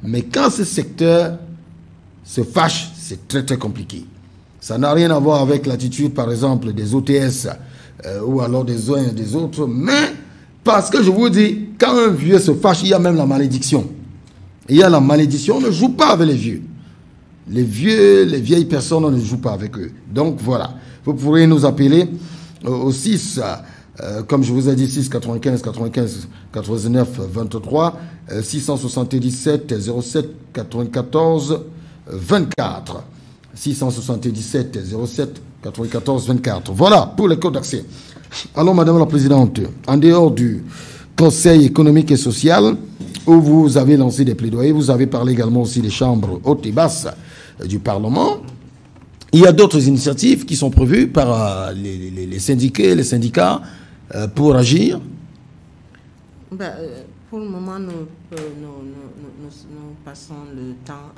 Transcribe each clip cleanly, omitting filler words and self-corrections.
Mais quand ce secteur se fâche, c'est très très compliqué. Ça n'a rien à voir avec l'attitude, par exemple, des OTS ou alors des uns et des autres. Mais parce que je vous dis, quand un vieux se fâche, il y a même la malédiction. Il y a la malédiction, on ne joue pas avec les vieux. Les vieux, les vieilles personnes, on ne joue pas avec eux. Donc voilà, vous pourrez nous appeler au 6, comme je vous ai dit, 6 95 95 89 23, 677 07 94 24. 677 07 94 24. Voilà pour les codes d'accès. Alors, Madame la Présidente, en dehors du Conseil économique et social, où vous avez lancé des plaidoyers, vous avez parlé également aussi des chambres hautes et basses du Parlement. Il y a d'autres initiatives qui sont prévues par les syndiqués, les syndicats pour agir. Pour le moment, nous passons le temps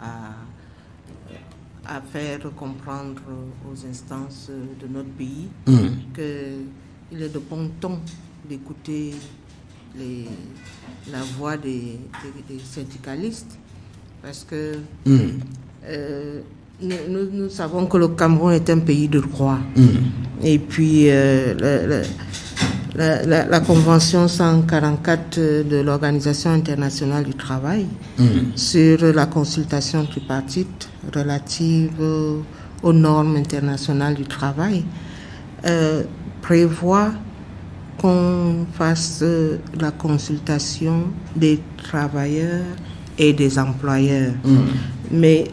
à faire comprendre aux instances de notre pays qu'il est de bon ton d'écouter la voix des syndicalistes, parce que nous savons que le Cameroun est un pays de droit. Et puis la Convention 144 de l'Organisation internationale du travail sur la consultation tripartite relative aux normes internationales du travail prévoit qu'on fasse la consultation des travailleurs et des employeurs. Mais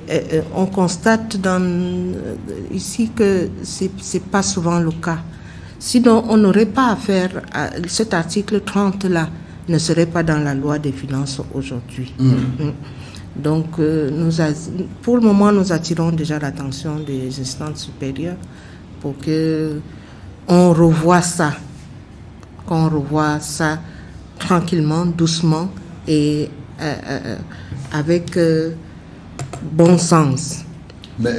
on constate ici que c'est pas souvent le cas. Sinon, on n'aurait pas à faire cet article 30-là ne serait pas dans la loi des finances aujourd'hui. Donc, pour le moment, nous attirons déjà l'attention des instances supérieures pour que on revoie ça, qu'on revoie ça tranquillement, doucement et avec bon sens. Mais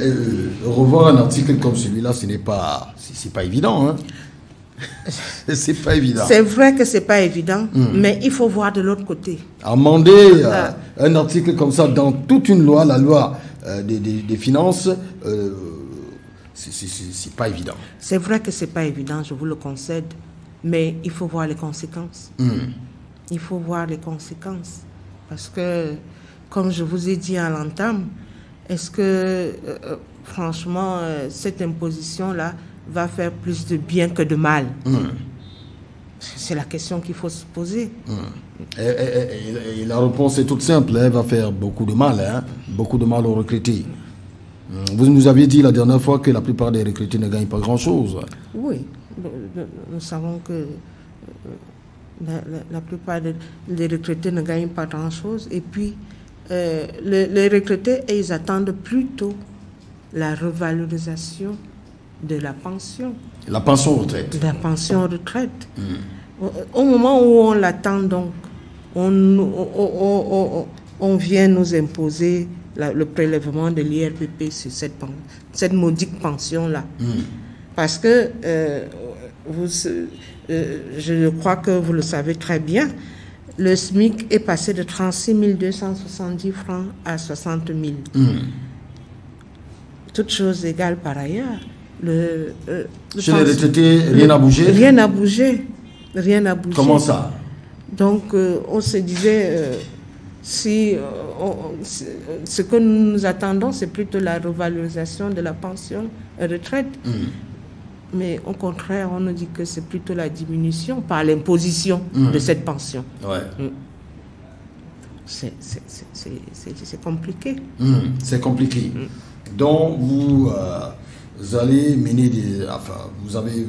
revoir un article comme celui-là, c'est pas évident, hein? C'est pas évident. C'est vrai que c'est pas évident, mais il faut voir de l'autre côté. Amender un article comme ça dans toute une loi, la loi des finances, c'est pas évident. C'est vrai que c'est pas évident, je vous le concède, mais il faut voir les conséquences. Il faut voir les conséquences. Parce que, comme je vous ai dit à l'entame, est-ce que, franchement, cette imposition-là va faire plus de bien que de mal? C'est la question qu'il faut se poser. Et la réponse est toute simple, elle va faire beaucoup de mal, hein? Beaucoup de mal aux retraités. Vous nous aviez dit la dernière fois que la plupart des retraités ne gagnent pas grand-chose. Oui, nous savons que la plupart des retraités ne gagnent pas grand-chose. Et puis, les retraités, ils attendent plutôt la revalorisation de la pension. La pension retraite. La pension retraite. Au moment où on l'attend, donc, on vient nous imposer le prélèvement de l'IRPP sur cette maudite pension-là. Parce que, je crois que vous le savez très bien, le SMIC est passé de 36 270 francs à 60 000. Toutes choses égales par ailleurs. Chez les retraités, rien n'a bougé? Rien n'a bougé. Rien n'a bougé. Comment ça? Donc, on se disait, ce que nous attendons, c'est plutôt la revalorisation de la pension retraite. Mais au contraire, on nous dit que c'est plutôt la diminution par l'imposition de cette pension. C'est compliqué. C'est compliqué. Donc, vous allez mener vous allez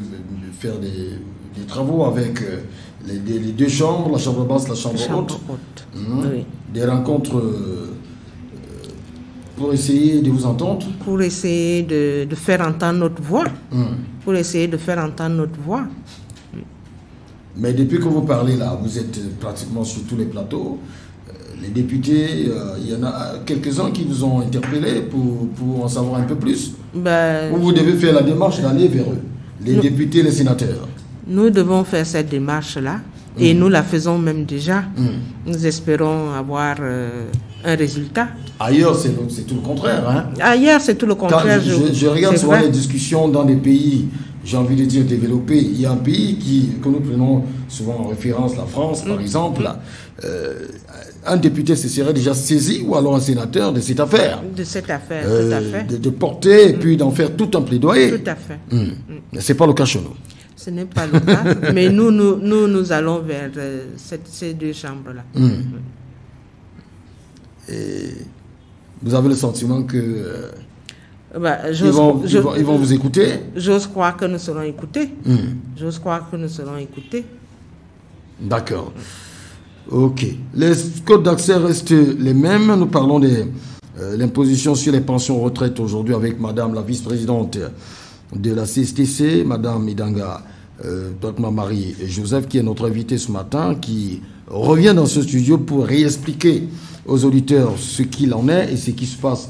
faire des travaux avec les deux chambres, la chambre basse, la chambre haute. Oui. Des rencontres pour essayer de vous entendre. Pour essayer de faire entendre notre voix. Pour essayer de faire entendre notre voix. Mais depuis que vous parlez là, vous êtes pratiquement sur tous les plateaux. Les députés, il y en a quelques-uns qui vous ont interpellé pour en savoir un peu plus. Ou vous devez faire la démarche d'aller vers eux, les députés, les sénateurs. Nous devons faire cette démarche-là, et nous la faisons même déjà. Nous espérons avoir un résultat. Ailleurs, c'est tout le contraire. Hein. Ailleurs, c'est tout le contraire. Je regarde souvent les discussions dans des pays, j'ai envie de dire développés. Il y a un pays que nous prenons souvent en référence, la France, par exemple. Un député se serait déjà saisi, ou alors un sénateur, de cette affaire. De cette affaire, tout à fait. De porter et puis d'en faire tout un plaidoyer. Tout à fait. C'est pas le cas chez nous. Ce n'est pas le cas, mais nous allons vers ces deux chambres-là. Et vous avez le sentiment que ils vont vous écouter? J'ose croire que nous serons écoutés. J'ose croire que nous serons écoutés. D'accord. Ok. Les codes d'accès restent les mêmes. Nous parlons de l'imposition sur les pensions retraite aujourd'hui avec Madame la vice-présidente de la CSTC, Madame Idanga Dotma Marie Joseph, qui est notre invitée ce matin, qui revient dans ce studio pour réexpliquer aux auditeurs ce qu'il en est et ce qui se passe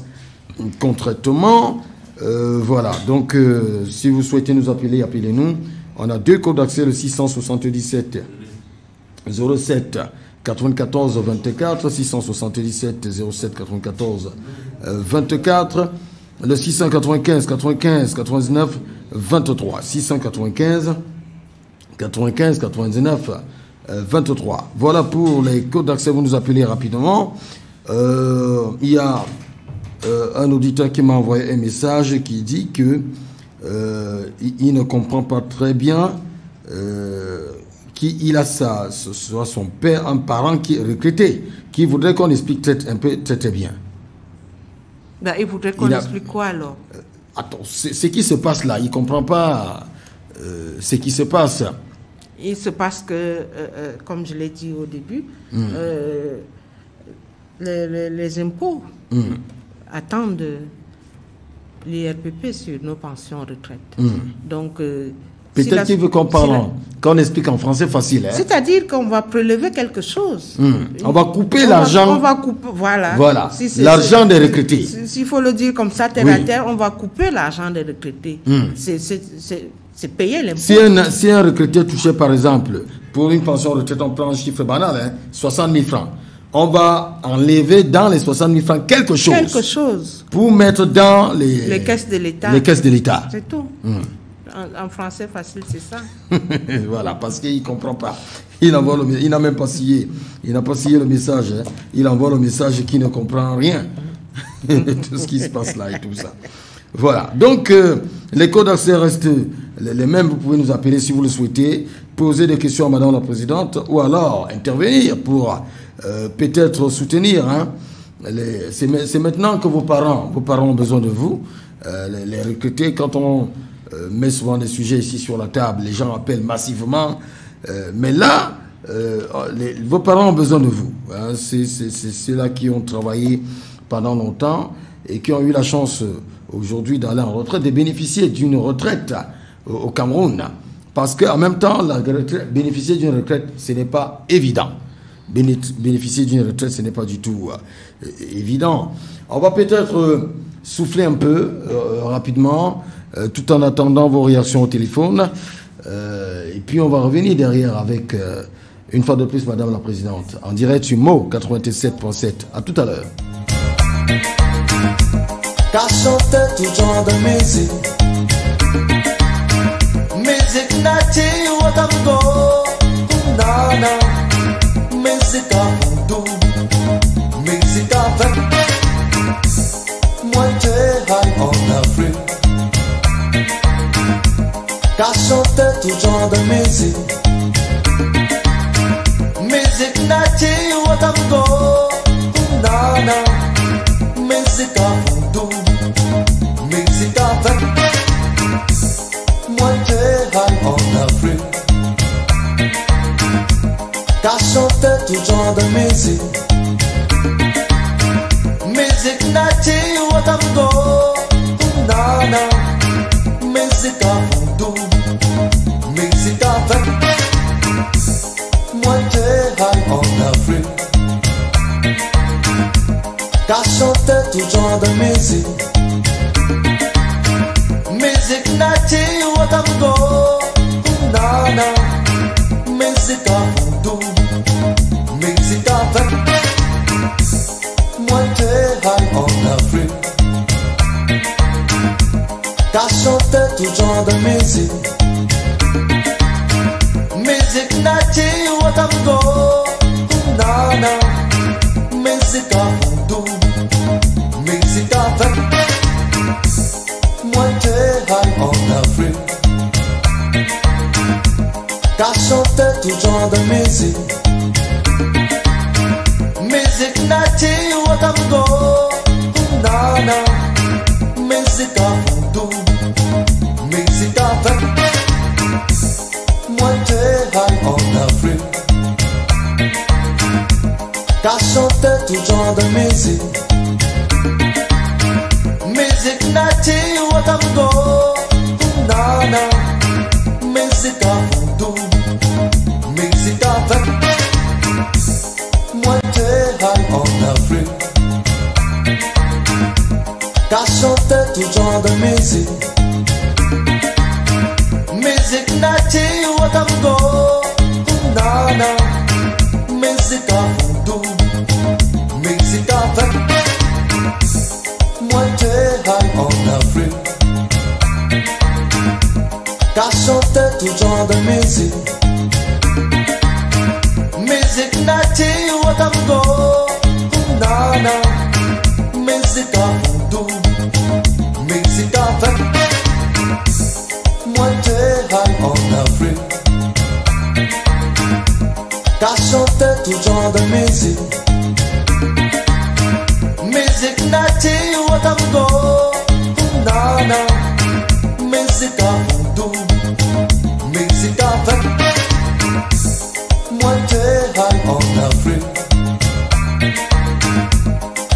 concrètement. Voilà. Donc, si vous souhaitez nous appeler, appelez-nous. On a deux codes d'accès, le 677 07 94 24, 677 07 94 24, le 695 95 99 23, 695 95 99 23. Voilà pour les codes d'accès, vous nous appelez rapidement. Il y a un auditeur qui m'a envoyé un message qui dit que il ne comprend pas très bien qu'il a soit son père, un parent qui est recruté, qui voudrait qu'on explique un peu très bien. Ben, il voudrait qu'on explique quoi alors? Attends, ce qui se passe là, il ne comprend pas ce qui se passe. Il se passe que, comme je l'ai dit au début, les impôts attendent l'IRPP sur nos pensions retraite. Donc, peut-être qu'il veut qu'on explique en français facile. Hein? C'est-à-dire qu'on va prélever quelque chose. On va couper l'argent. On va couper, voilà. Voilà. L'argent des retraités. S'il faut le dire comme ça, terre à terre, on va couper l'argent des retraités. C'est payer l'impôt. Si un retraité touchait, par exemple, pour une pension retraite, on prend un chiffre banal, hein, 60 000 francs. On va enlever dans les 60 000 francs quelque chose. Quelque chose. Pour mettre dans les caisses de l'État. Les caisses de l'État. C'est tout. En français facile, c'est ça. Voilà, parce qu'il ne comprend pas. Il n'a même pas signé. Il n'a pas signé le message. Hein. Il envoie le message qui ne comprend rien. Tout ce qui se passe là et tout ça. Voilà. Donc, les codes d'accès restent les mêmes. Vous pouvez nous appeler si vous le souhaitez. Poser des questions à Madame la Présidente ou alors intervenir pour peut-être soutenir. Hein. C'est maintenant que vos parents ont besoin de vous. Les recruter, quand on met souvent des sujets ici sur la table, les gens appellent massivement. Mais là, vos parents ont besoin de vous. Hein. C'est ceux-là qui ont travaillé pendant longtemps et qui ont eu la chance aujourd'hui d'aller en retraite, de bénéficier d'une retraite au Cameroun. Parce qu'en même temps, bénéficier d'une retraite, ce n'est pas évident. Bénéficier d'une retraite, ce n'est pas du tout évident. On va peut-être souffler un peu rapidement, tout en attendant vos réactions au téléphone. Et puis on va revenir derrière avec, une fois de plus, Madame la Présidente, en direct sur Mo 87.7. À tout à l'heure. Qu'à chanter tout genre de musique. Musique native ou tango, nana. Musique à voodoo, musique avec moitié high en Afrique. Qu'à chanter tout genre de musique. Musique native ou tango, nana. Musique à voodoo, musique avec moitié high en Afrique. Qu'à chanter tout genre de musique. Musique native ou tango, nana. Musique à voodoo, musique avec moitié high en Afrique. Qu'à chanter tout genre de musique. Musique native ou tango, nana. Musique à voodoo, musique avec moitié high en Afrique. Qu'à chanter tout genre de musique. Musique native, watango, nana. Musique à voodoo, musique avec. Moitié high en Afrique. Qu'à chanter tout genre de musique. Musique native, watango, nana. Musique à voodoo, musique avec. Moitié high en Afrique. Qu'à chanter tout genre de musique. Musique native, watango, nana. Musique à voodoo, musique avec. Moitié high en Afrique. Qu'à chanter tout genre de musique. Musique native, watango, nana. Musique à voodoo, musique avec. Moitié high en Afrique. Qu'à chanter tout genre de musique. Musique native, watango, nana. Musique à voodoo, musique avec. Moitié high en Afrique. Qu'à chanter tout genre de musique. Musique native, watango, nana. Musique à voodoo, musique avec. Moitié high en Afrique.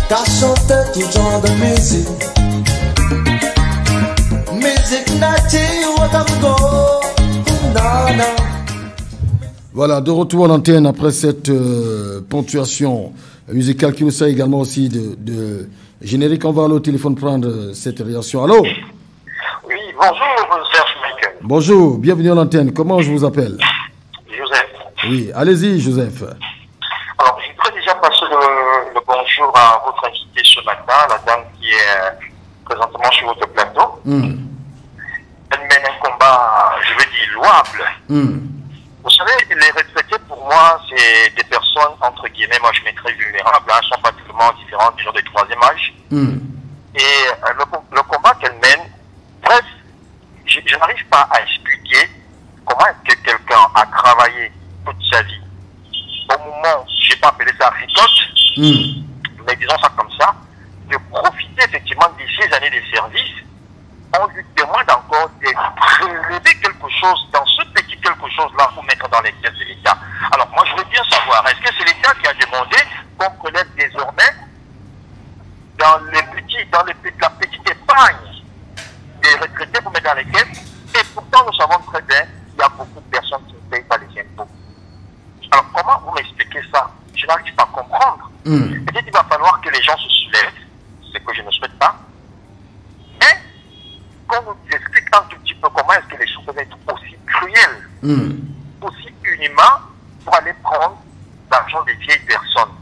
Qu'à chanter tout genre de musique. Musique native, watango, nana. Voilà, de retour à l'antenne après cette ponctuation musicale qui nous sert également aussi de générique. On va aller au téléphone prendre cette réaction. Allô? Oui, bonjour, Serge Michael. Bonjour, bienvenue à l'antenne. Comment je vous appelle? Joseph. Oui, allez-y, Joseph. Alors, je voudrais déjà passer le bonjour à votre invité ce matin, la dame qui est présentement sur votre plateau. Elle mène un combat, je veux dire, louable. Vous savez, les retraités, pour moi, c'est des personnes, entre guillemets, moi je mettrais vulnérables, hein, sont pratiquement différentes du genre de troisième âge. Et le combat qu'elle mène, bref, je n'arrive pas à expliquer comment est-ce que quelqu'un a travaillé toute sa vie. Au moment, je n'ai pas appelé ça récolte, mais disons ça comme ça, de profiter effectivement de ces années de service, on lui demande encore de prélever quelque chose dans ce petit quelque chose-là pour mettre dans les caisses de l'État. Alors moi je veux bien savoir, est-ce que c'est l'État qui a demandé qu'on prélève désormais dans la petite épargne des retraités pour mettre dans les caisses? Et pourtant nous savons très bien qu'il y a beaucoup de personnes qui ne payent pas les impôts. Alors comment vous m'expliquez ça? Je n'arrive pas à comprendre. Peut-être qu'il va falloir que les gens se soulèvent, ce que je ne souhaite pas. Mais qu'on nous explique un tout petit peu comment est-ce que les choses peuvent être aussi cruelles, aussi inhumains, pour aller prendre l'argent des vieilles personnes.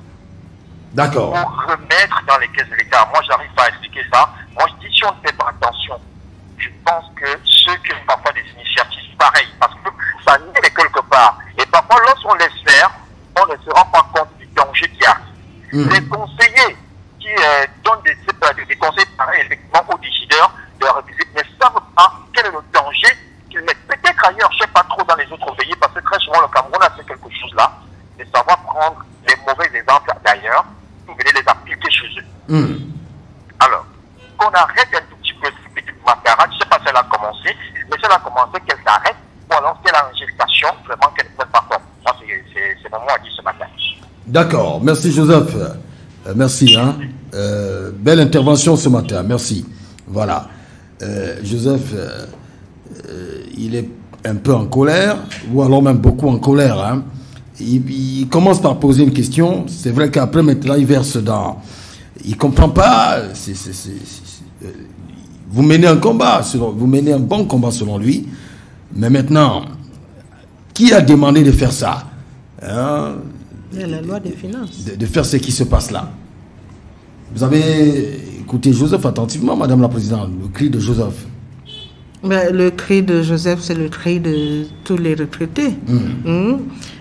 D'accord. Pour remettre dans les caisses de l'État. Moi, je n'arrive pas à expliquer ça. Moi, je dis si on ne fait pas attention, je pense que ceux qui ont parfois des initiatives pareilles, parce que ça naît quelque part. Et parfois, lorsqu'on laisse faire, on ne se rend pas compte du danger qu'il y a. Les conseillers qui donnent des conseils pareils, effectivement, aux décideurs de la République ne savent pas quel est le danger qu'ils mettent. Peut-être ailleurs, je ne sais pas trop dans les autres pays, parce que très souvent le Cameroun a fait quelque chose là, de savoir prendre les mauvais exemples d'ailleurs, pour venir les appliquer chez eux. Alors, qu'on arrête un tout petit peu cette petite mascarade, je ne sais pas si elle a commencé, mais si elle a commencé, qu'elle s'arrête, ou alors si elle a une gestation, vraiment qu'elle ne prenne pas compte. Moi, c'est mon mot à dire ce matin. D'accord, merci Joseph. Merci, hein. Belle intervention ce matin, merci. Voilà. Joseph, il est un peu en colère, ou alors même beaucoup en colère. Hein. Il commence par poser une question. C'est vrai qu'après, maintenant, il verse dans... Il ne comprend pas. Vous menez un combat, vous menez un bon combat selon lui. Mais maintenant, qui a demandé de faire ça, hein? Il y a la loi des finances. De faire ce qui se passe là. Vous avez écouté Joseph attentivement, Madame la Présidente, le cri de Joseph. Ben, le cri de Joseph, c'est le cri de tous les retraités.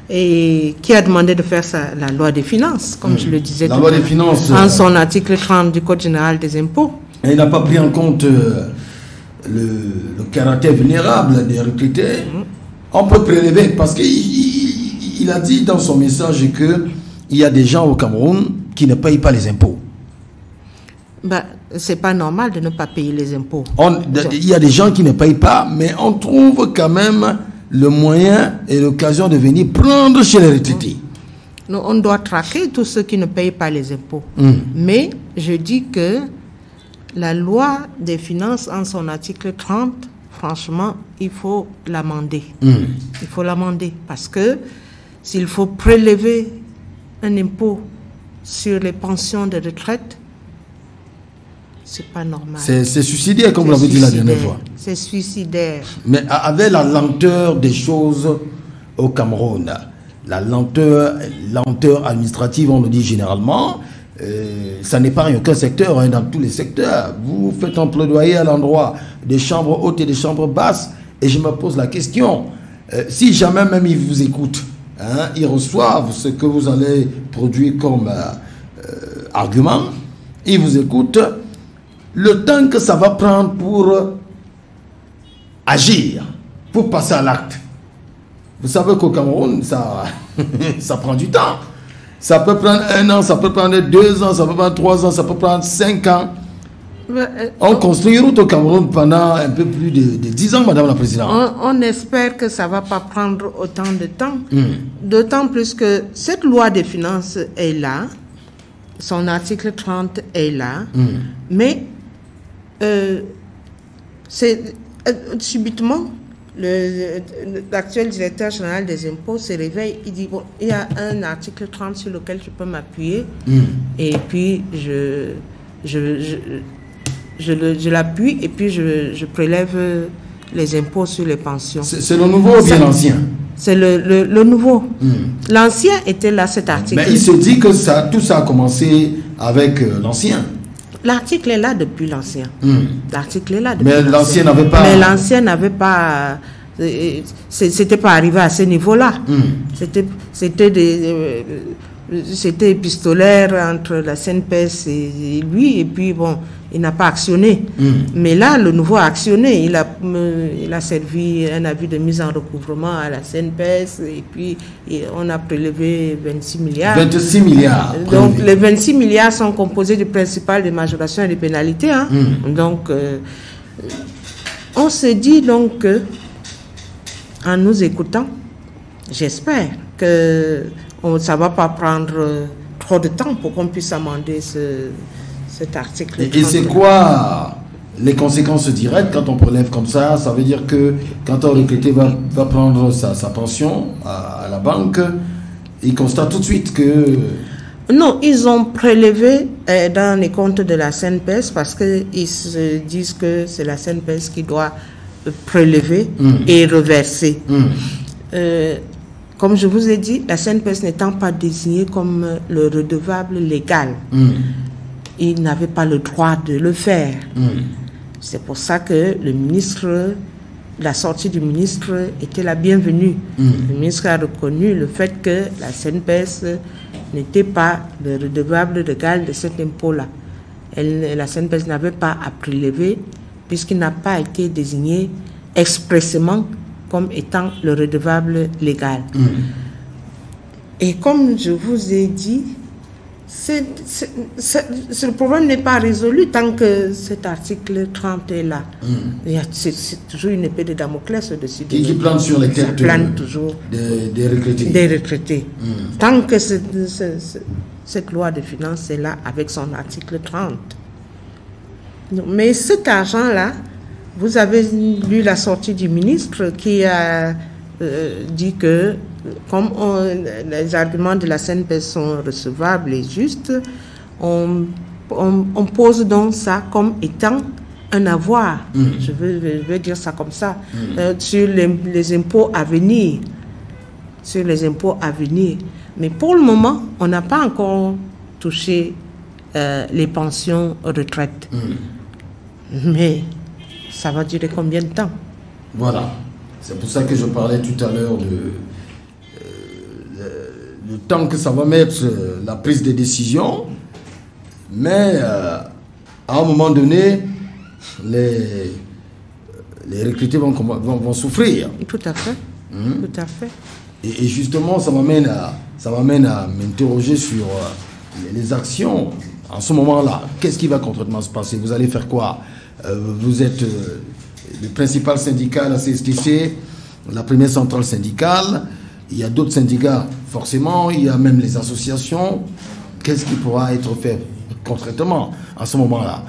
Et qui a demandé de faire ça, la loi des finances, comme je le disais la loi des finances, en son article 30 du Code général des impôts. Et il n'a pas pris en compte le caractère vulnérable des retraités. On peut prélever, parce qu'il a dit dans son message qu'il y a des gens au Cameroun qui ne payent pas les impôts. Ben, c'est pas normal de ne pas payer les impôts. Il y a des gens qui ne payent pas, mais on trouve quand même le moyen et l'occasion de venir prendre chez les retraités. On doit traquer tous ceux qui ne payent pas les impôts. Mais je dis que la loi des finances, en son article 30, franchement, il faut l'amender. Il faut l'amender parce que s'il faut prélever un impôt sur les pensions de retraite, c'est pas normal. C'est suicidaire, comme vous l'avez dit la dernière fois. C'est suicidaire. Mais avec la lenteur des choses au Cameroun, la lenteur administrative, on le dit généralement, ça n'épargne aucun secteur, hein, dans tous les secteurs. Vous faites un plaidoyer à l'endroit des chambres hautes et des chambres basses, et je me pose la question, si jamais même ils vous écoutent, hein, ils reçoivent ce que vous allez produire comme argument, ils vous écoutent, le temps que ça va prendre pour agir, pour passer à l'acte. Vous savez qu'au Cameroun, ça prend du temps. Ça peut prendre 1 an, ça peut prendre 2 ans, ça peut prendre 3 ans, ça peut prendre 5 ans. On construit une route au Cameroun pendant un peu plus de 10 ans, Madame la Présidente. On espère que ça ne va pas prendre autant de temps. D'autant plus que cette loi des finances est là, son article 30 est là, mais subitement, l'actuel directeur général des impôts se réveille, il dit, bon, il y a un article 30 sur lequel je peux m'appuyer, et puis je l'appuie, et puis je prélève les impôts sur les pensions. C'est le nouveau ou bien l'ancien? C'est le nouveau. L'ancien était là, cet article. Mais il se dit que tout ça a commencé avec l'ancien. L'article est là depuis l'ancien. L'article est là depuis mais l'ancien n'avait pas... Mais l'ancien n'avait pas... C'était pas arrivé à ce niveau-là. C'était épistolaire entre la CNPS et lui, et puis bon, il n'a pas actionné. Mais là, le nouveau a actionné. Il a servi un avis de mise en recouvrement à la CNPS, et puis on a prélevé 26 milliards. 26 milliards. Donc les 26 milliards sont composés du principal des majorations et des pénalités. Hein. Donc, on se dit donc que, en nous écoutant, j'espère que ça ne va pas prendre trop de temps pour qu'on puisse amender cet article. Et c'est quoi les conséquences directes quand on prélève comme ça? Ça veut dire que quand un retraité va prendre sa pension à la banque, il constate tout de suite que... Non, ils ont prélevé dans les comptes de la CNPS parce qu'ils se disent que c'est la CNPS qui doit prélever et reverser. Comme je vous ai dit, la CNPS n'étant pas désignée comme le redevable légal, il n'avait pas le droit de le faire. C'est pour ça que la sortie du ministre était la bienvenue. Le ministre a reconnu le fait que la CNPS n'était pas le redevable légal de cet impôt-là. La CNPS n'avait pas à prélever puisqu'il n'a pas été désigné expressément comme étant le redevable légal. Et comme je vous ai dit, ce problème n'est pas résolu tant que cet article 30 est là. C'est toujours une épée de Damoclès au-dessus de qui plane sur les têtes toujours des retraités. Des retraités. Tant que cette loi de finances est là avec son article 30. Mais cet argent-là, vous avez lu la sortie du ministre qui a dit que comme les arguments de la CNPS sont recevables et justes, on pose donc ça comme étant un avoir, je veux dire ça comme ça, sur les impôts à venir. Sur les impôts à venir. Mais pour le moment, on n'a pas encore touché les pensions retraite. Mais ça va durer combien de temps? Voilà. C'est pour ça que je parlais tout à l'heure le temps que ça va mettre la prise de décision. Mais à un moment donné, les retraités vont souffrir. Tout à fait. Tout à fait. Et justement, ça m'amène à m'interroger sur les actions. En ce moment-là, qu'est-ce qui va concrètement se passer? Vous allez faire quoi? Vous êtes le principal syndicat, la CSTC, la première centrale syndicale. Il y a d'autres syndicats, forcément. Il y a même les associations. Qu'est-ce qui pourra être fait concrètement à ce moment-là?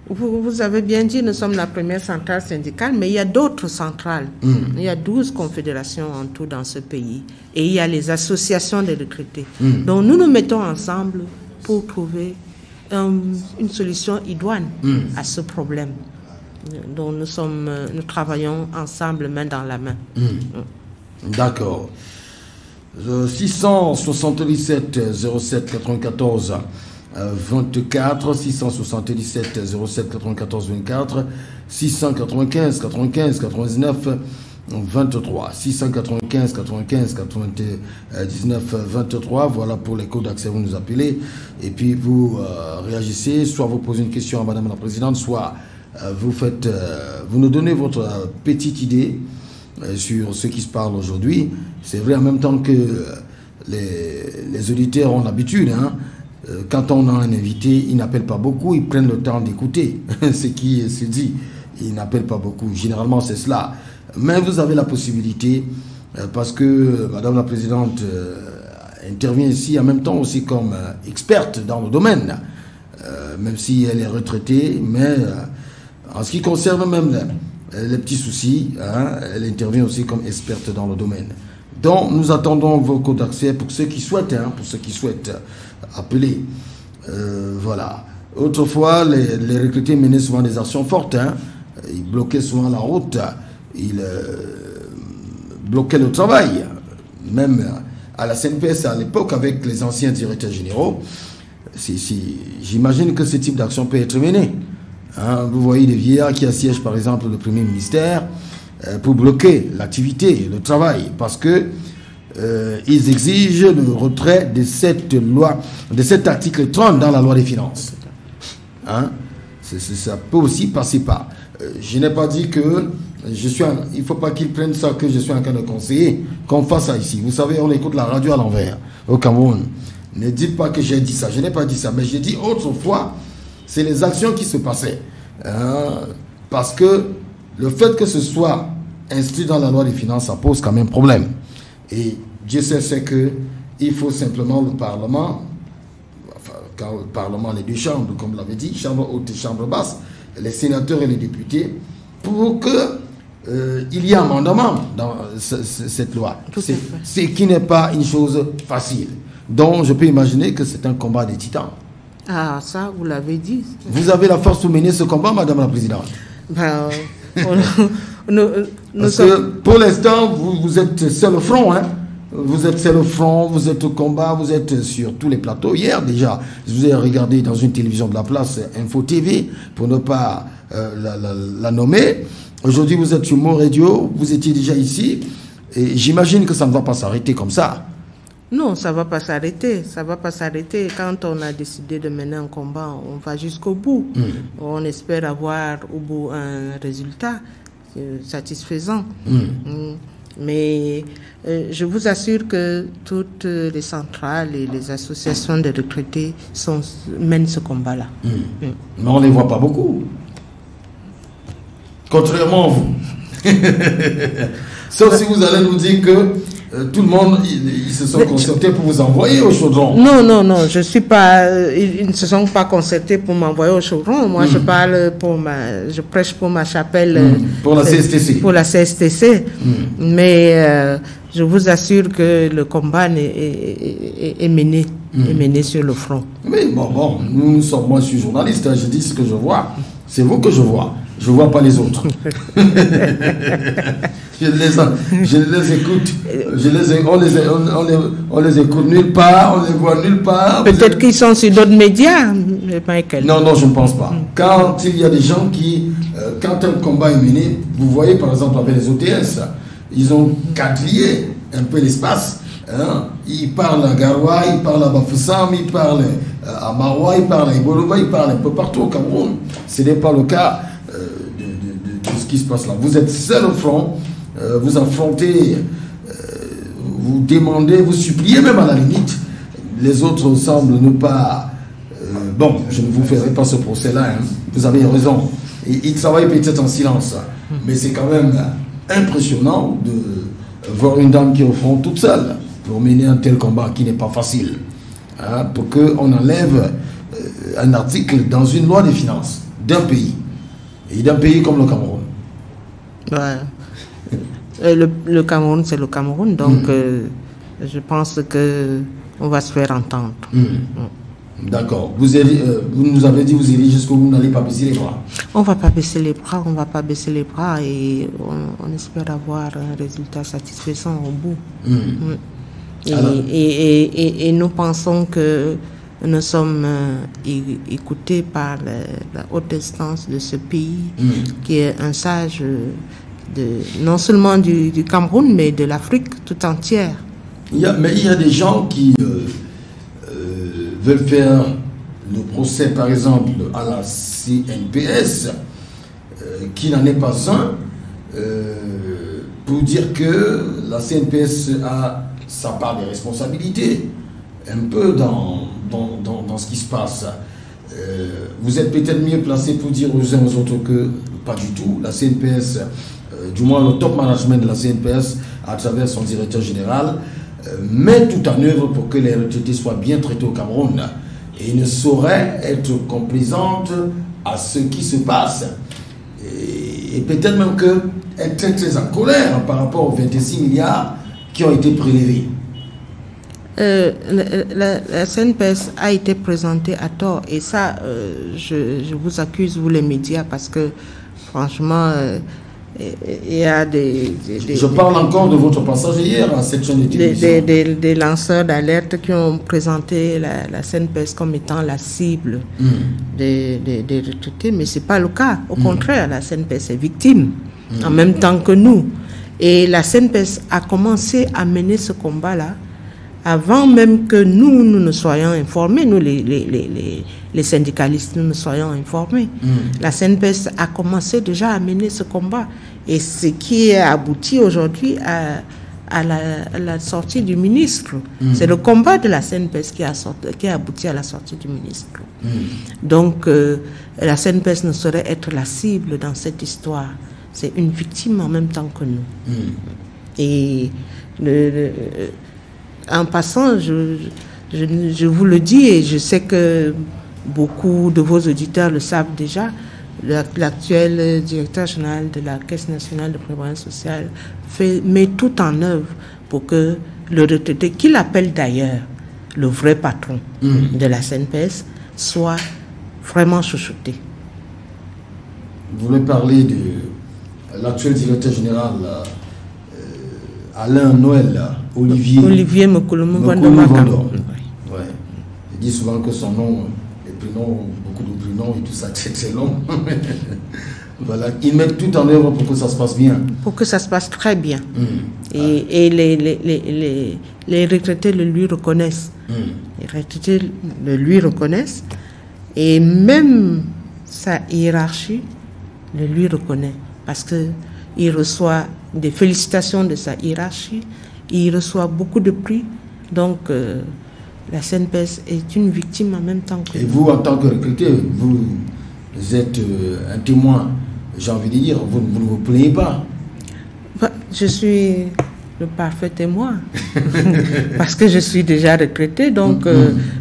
Vous avez bien dit, nous sommes la première centrale syndicale, mais il y a d'autres centrales. Il y a 12 confédérations en tout dans ce pays. Et il y a les associations des retraités. Donc nous nous mettons ensemble pour trouver une solution idoine à ce problème. Donc nous travaillons ensemble, main dans la main. D'accord. 677 07 94 24, 677 07 94 24, 695 95 99 23, 695 95 99 23. Voilà pour les codes d'accès, vous nous appelez et puis vous réagissez, soit vous posez une question à Madame la Présidente, soit vous nous donnez votre petite idée sur ce qui se parle aujourd'hui. C'est vrai, en même temps que les auditeurs ont l'habitude, quand on a un invité, ils n'appellent pas beaucoup, ils prennent le temps d'écouter ce qui se dit. Ils n'appellent pas beaucoup. Généralement, c'est cela. Mais vous avez la possibilité, parce que Madame la Présidente intervient ici en même temps aussi comme experte dans le domaine, même si elle est retraitée, mais en ce qui concerne même les petits soucis, elle intervient aussi comme experte dans le domaine. Donc, nous attendons vos codes d'accès pour ceux qui souhaitent, appeler. Voilà. Autrefois, les retraités menaient souvent des actions fortes. Ils bloquaient souvent la route. Ils bloquaient le travail. Même à la CNPS à l'époque, avec les anciens directeurs généraux, j'imagine que ce type d'action peut être mené. Vous voyez des vieillards qui assiègent par exemple le Premier ministère pour bloquer l'activité, le travail, parce que ils exigent le retrait de cette loi, de cet article 30 dans la loi des finances. Ça peut aussi passer par. Je n'ai pas dit que il ne faut pas qu'ils prennent ça que je suis en train de conseiller, qu'on fasse ça ici. Vous savez, on écoute la radio à l'envers au Cameroun. Ne dites pas que j'ai dit ça. Je n'ai pas dit ça, mais j'ai dit autrefois, c'est les actions qui se passaient. Parce que le fait que ce soit inscrit dans la loi des finances, ça pose quand même problème. Et Dieu sait qu'il faut simplement le Parlement, quand le Parlement, les deux chambres, comme l'avait dit, chambre haute et chambre basse, les sénateurs et les députés, pour que il y ait un amendement dans cette loi. C'est qui n'est pas une chose facile. Donc je peux imaginer que c'est un combat des titans. Ah, ça, vous l'avez dit. Vous avez la force pour mener ce combat, Madame la Présidente? Parce que pour l'instant, vous êtes seul au front. Vous êtes seul au front, vous êtes au combat, vous êtes sur tous les plateaux. Hier déjà, je vous ai regardé dans une télévision de la place, Info TV, pour ne pas la nommer. Aujourd'hui, vous êtes sur Mon Radio, vous étiez déjà ici. Et j'imagine que ça ne va pas s'arrêter comme ça. Non, ça ne va pas s'arrêter. Ça ne va pas s'arrêter. Quand on a décidé de mener un combat, on va jusqu'au bout. On espère avoir au bout un résultat satisfaisant. Mais je vous assure que toutes les centrales et les associations de retraités mènent ce combat-là. Mais on ne les voit pas beaucoup. Contrairement à vous. Sauf si vous allez nous dire que tout le monde, ils se sont concertés pour vous envoyer au chaudron. Non, je suis pas. Ils ne se sont pas concertés pour m'envoyer au chaudron. Moi, je parle je prêche pour ma chapelle. Pour la CSTC. Pour la CSTC. Mais je vous assure que le combat est mené. Est mené sur le front. Mais bon, moi je suis journaliste, je dis ce que je vois. C'est vous que je vois. Je ne vois pas les autres. je les écoute. On les écoute nulle part, on les voit nulle part. Peut-être qu'ils sont sur d'autres médias, Michael. Non, je ne pense pas. Quand il y a des gens qui, quand un combat est mené, vous voyez par exemple avec les OTS, ils ont quadrillé un peu l'espace. Hein? Ils parlent à Garoua, ils parlent à Bafoussam, ils parlent à Maroua, ils parlent à Ibolova, ils parlent un peu partout au Cameroun. Ce n'est pas le cas de ce qui se passe là. Vous êtes seul au front, vous affrontez, vous demandez, vous suppliez même à la limite. Les autres semblent ne pas... bon, je ne vous ferai pas ce procès-là, hein. Vous avez raison. Ils travaillent peut-être en silence, mais c'est quand même impressionnant de voir une dame qui est au front toute seule pour mener un tel combat qui n'est pas facile. Hein, pour qu'on enlève un article dans une loi des finances d'un pays, et d'un pays comme le Cameroun. Ouais. Le Cameroun, c'est le Cameroun, donc je pense qu'on va se faire entendre. D'accord. Vous nous avez dit vous iriez jusqu'au bout, vous n'allez pas baisser les bras. On ne va pas baisser les bras, et on espère avoir un résultat satisfaisant au bout. Et nous pensons que nous sommes écoutés par la haute instance de ce pays, qui est un sage non seulement du Cameroun, mais de l'Afrique tout entière. Mais il y a des gens qui veulent faire le procès, par exemple, à la CNPS, qui n'en est pas un, pour dire que la CNPS a sa part des responsabilités, un peu dans ce qui se passe. Vous êtes peut-être mieux placé pour dire aux uns aux autres que pas du tout. La CNPS, du moins le top management de la CNPS, à travers son directeur général, met tout en œuvre pour que les retraités soient bien traités au Cameroun et ne saurait être complaisante à ce qui se passe. Et peut-être même qu'elle est très très en colère par rapport aux 26 milliards qui ont été prélevés. La CNPS a été présentée à tort, et ça, je vous accuse, vous les médias, parce que franchement, il y a je parle encore de votre passage hier à cette chaîne de télévision. Des lanceurs d'alerte qui ont présenté la CNPS comme étant la cible des retraités, mais ce n'est pas le cas. Au contraire, la CNPS est victime en même temps que nous. Et la CNPS a commencé à mener ce combat-là avant même que nous ne soyons informés, nous les syndicalistes, nous ne soyons informés. La CNPS a commencé déjà à mener ce combat, et ce qui a abouti aujourd'hui à la sortie du ministre. C'est le combat de la CNPS qui a abouti à la sortie du ministre. Donc la CNPS ne saurait être la cible dans cette histoire. C'est une victime en même temps que nous. Et en passant, je vous le dis, et je sais que beaucoup de vos auditeurs le savent déjà, l'actuel directeur général de la Caisse nationale de prévoyance sociale met tout en œuvre pour que le retraité, qu'il appelle d'ailleurs le vrai patron de la CNPS, soit vraiment chouchouté. Vous voulez parler de l'actuel directeur général Alain Noël Olivier Mokolo-Vondor. Ouais. Il dit souvent que son nom, les prénoms, beaucoup de prénoms et tout ça, très très long. Voilà. Il met tout en œuvre pour que ça se passe bien. Pour que ça se passe très bien. Et les retraités le lui reconnaissent. Les retraités le lui reconnaissent. Et même sa hiérarchie le lui reconnaît. Parce qu'il reçoit des félicitations de sa hiérarchie, il reçoit beaucoup de prix. Donc, la CNPS est une victime en même temps que... Et vous, en tant que retraité, vous êtes un témoin, j'ai envie de dire, vous ne vous plaignez pas. Je suis le parfait témoin, parce que je suis déjà retraité, donc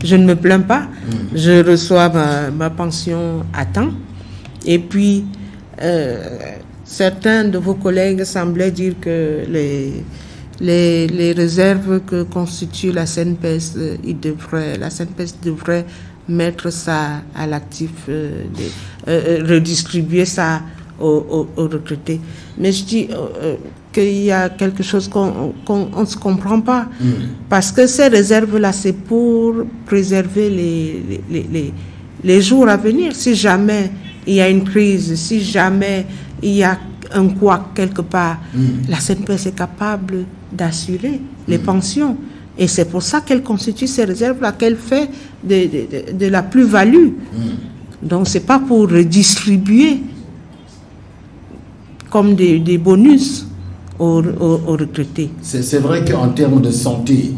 je ne me plains pas. Je reçois ma pension à temps. Et puis, certains de vos collègues semblaient dire que les réserves que constitue la CNPS, la CNPS devrait mettre ça à l'actif, redistribuer ça aux retraités. Mais je dis qu'il y a quelque chose qu'on ne se comprend pas. Parce que ces réserves-là, c'est pour préserver les jours à venir. Si jamais il y a une crise, si jamais il y a un couac quelque part, la CNPS est capable d'assurer les pensions. Et c'est pour ça qu'elle constitue ces réserves-là, qu'elle fait de la plus-value. Donc, ce n'est pas pour redistribuer comme des bonus aux retraités. C'est vrai qu'en termes de santé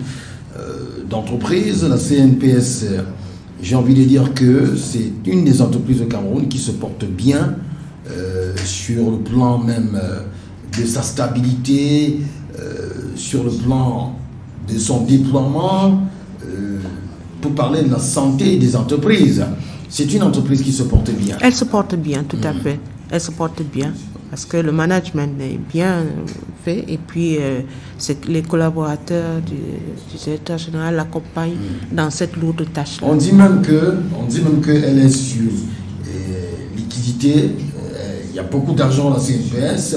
d'entreprise, la CNPS, j'ai envie de dire que c'est une des entreprises au Cameroun qui se porte bien sur le plan même de sa stabilité, sur le plan de son déploiement, pour parler de la santé des entreprises. C'est une entreprise qui se porte bien. Elle se porte bien, tout à fait. Elle se porte bien parce que le management est bien fait et puis les collaborateurs du directeur général l'accompagnent dans cette lourde tâche-là. On dit même qu'elle est sur liquidité. Il y a beaucoup d'argent à la CNPS.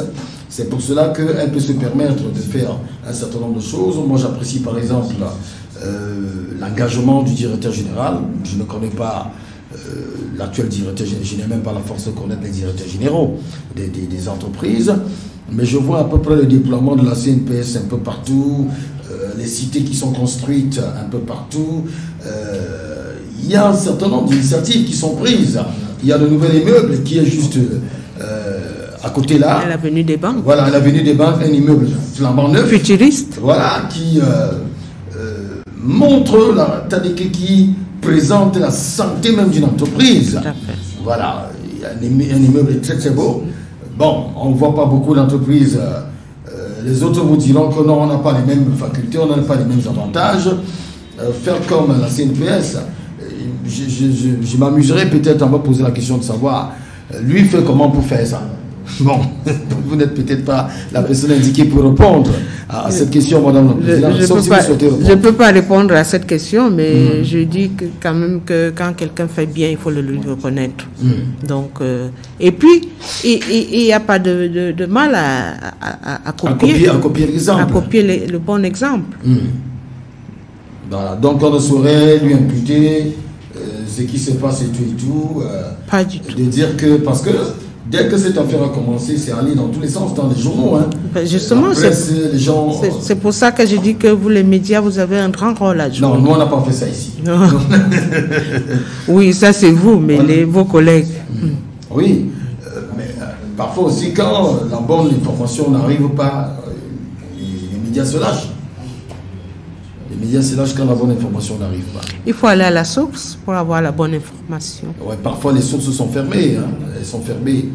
C'est pour cela qu'elle peut se permettre de faire un certain nombre de choses. Moi, j'apprécie par exemple l'engagement du directeur général. Je ne connais pas l'actuel directeur général, je n'ai même pas la force de connaître les directeurs généraux des entreprises. Mais je vois à peu près le déploiement de la CNPS un peu partout, les cités qui sont construites un peu partout. Il y a un certain nombre d'initiatives qui sont prises. Il y a le nouvel immeuble qui est juste à côté là. À l'avenue des banques. Voilà, à l'avenue des banques, un immeuble flambant neuf. Futuriste. Voilà, qui montre qui présente la santé même d'une entreprise. Tout à fait. Voilà, il y a un immeuble très très beau. Bon, on ne voit pas beaucoup d'entreprises. Les autres vous diront que non, on n'a pas les mêmes facultés, on n'a pas les mêmes avantages. Faire comme la CNPS, je m'amuserais peut-être à me poser la question de savoir, lui fait comment pour faire ça? Bon, vous n'êtes peut-être pas la personne indiquée pour répondre à cette question, Madame la Présidente. Je ne peux pas répondre à cette question, mais je dis que quand même que quand quelqu'un fait bien, il faut le lui reconnaître. Donc, et puis, il n'y a pas de mal à copier. À copier l'exemple. À copier le bon exemple. Voilà. Donc, on ne saurait lui imputer ce qui se passe et tout. Pas du tout. De dire que, parce que dès que cette affaire a commencé, c'est allé dans tous les sens, dans les journaux. Hein. Justement, c'est pour ça que je dis que vous, les médias, vous avez un grand rôle à jouer. Non, nous, on n'a pas fait ça ici. Oui, ça c'est vous, mais vos collègues. Oui, mais parfois aussi, quand la bonne information n'arrive pas, les médias se lâchent. Les médias se lâchent quand la bonne information n'arrive pas. Il faut aller à la source pour avoir la bonne information. Ouais, parfois les sources sont fermées. Hein. Elles sont fermées.